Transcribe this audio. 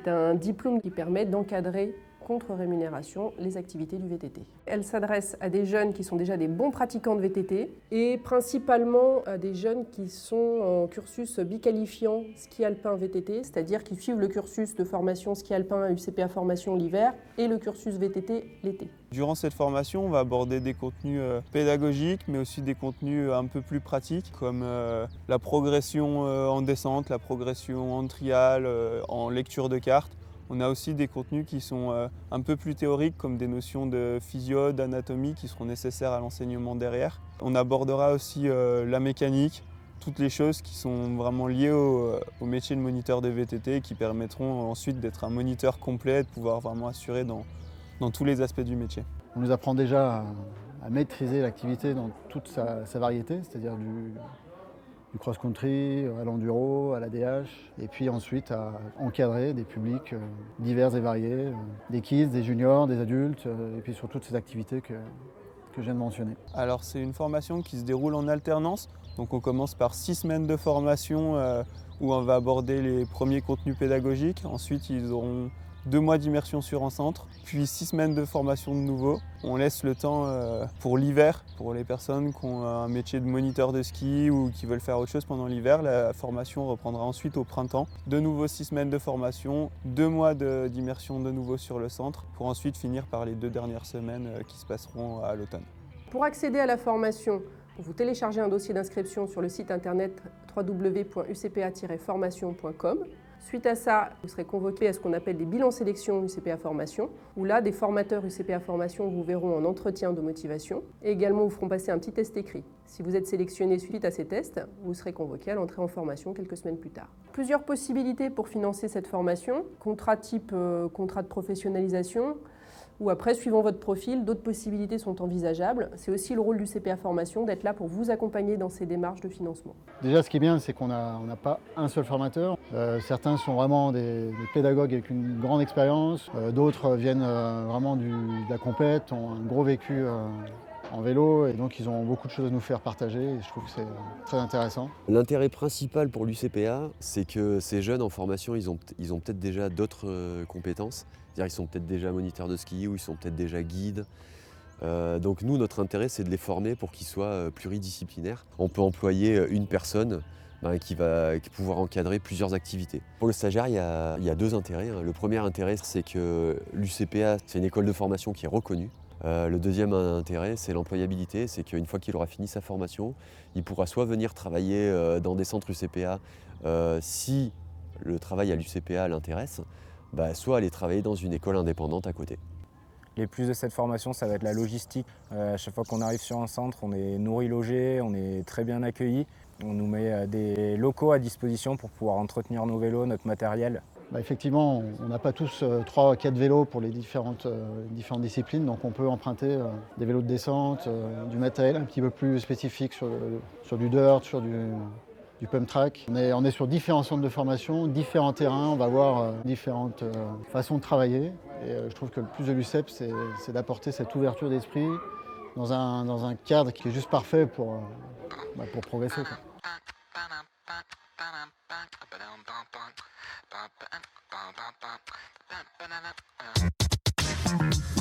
C'est un diplôme qui permet d'encadrer contre rémunération les activités du VTT. Elle s'adresse à des jeunes qui sont déjà des bons pratiquants de VTT et principalement à des jeunes qui sont en cursus biqualifiant ski alpin VTT, c'est-à-dire qui suivent le cursus de formation ski alpin UCPA formation l'hiver et le cursus VTT l'été. Durant cette formation, on va aborder des contenus pédagogiques, mais aussi des contenus un peu plus pratiques, comme la progression en descente, la progression en trial, en lecture de cartes. On a aussi des contenus qui sont un peu plus théoriques, comme des notions de physio, d'anatomie, qui seront nécessaires à l'enseignement derrière. On abordera aussi la mécanique, toutes les choses qui sont vraiment liées au métier de moniteur de VTT et qui permettront ensuite d'être un moniteur complet et de pouvoir vraiment assurer dans tous les aspects du métier. On nous apprend déjà à maîtriser l'activité dans toute sa variété, c'est-à-dire du cross-country, à l'enduro, à l'ADH, et puis ensuite à encadrer des publics divers et variés, des kids, des juniors, des adultes, et puis sur toutes ces activités que je viens de mentionner. Alors c'est une formation qui se déroule en alternance, donc on commence par 6 semaines de formation où on va aborder les premiers contenus pédagogiques, ensuite ils auront 2 mois d'immersion sur un centre, puis 6 semaines de formation de nouveau. On laisse le temps pour l'hiver, pour les personnes qui ont un métier de moniteur de ski ou qui veulent faire autre chose pendant l'hiver. La formation reprendra ensuite au printemps. De nouveau 6 semaines de formation, 2 mois d'immersion de nouveau sur le centre, pour ensuite finir par les 2 dernières semaines qui se passeront à l'automne. Pour accéder à la formation, vous téléchargez un dossier d'inscription sur le site internet www.ucpa-formation.com. Suite à ça, vous serez convoqué à ce qu'on appelle des bilans sélection UCPA Formation, où là, des formateurs UCPA Formation vous verront en entretien de motivation et également vous feront passer un petit test écrit. Si vous êtes sélectionné suite à ces tests, vous serez convoqué à l'entrée en formation quelques semaines plus tard. Plusieurs possibilités pour financer cette formation, contrat type contrat de professionnalisation, ou après, suivant votre profil, d'autres possibilités sont envisageables. C'est aussi le rôle du CPA Formation d'être là pour vous accompagner dans ces démarches de financement. Déjà, ce qui est bien, c'est qu'on n'a pas un seul formateur. Certains sont vraiment des pédagogues avec une grande expérience. D'autres viennent vraiment de la compète, ont un gros vécu en vélo et donc ils ont beaucoup de choses à nous faire partager et je trouve que c'est très intéressant. L'intérêt principal pour l'UCPA, c'est que ces jeunes en formation, ils ont peut-être déjà d'autres compétences. C'est-à-dire qu'ils sont peut-être déjà moniteurs de ski ou ils sont peut-être déjà guides. Donc nous, notre intérêt, c'est de les former pour qu'ils soient pluridisciplinaires. On peut employer une personne qui va pouvoir encadrer plusieurs activités. Pour le stagiaire, il y a 2 intérêts. Le premier intérêt, c'est que l'UCPA, c'est une école de formation qui est reconnue. Le deuxième intérêt, c'est l'employabilité. C'est qu'une fois qu'il aura fini sa formation, il pourra soit venir travailler dans des centres UCPA si le travail à l'UCPA l'intéresse, soit aller travailler dans une école indépendante à côté. Les plus de cette formation, ça va être la logistique. À chaque fois qu'on arrive sur un centre, on est nourri, logé, on est très bien accueilli. On nous met des locaux à disposition pour pouvoir entretenir nos vélos, notre matériel. Effectivement, on n'a pas tous 3 ou 4 vélos pour les différentes disciplines, donc on peut emprunter des vélos de descente, du matériel un petit peu plus spécifique sur du dirt, sur du pump track. On est sur différents centres de formation, différents terrains, on va voir différentes façons de travailler. Et je trouve que le plus de l'UCEP, c'est d'apporter cette ouverture d'esprit dans un cadre qui est juste parfait pour progresser, quoi. Ba-dum-bum-bum.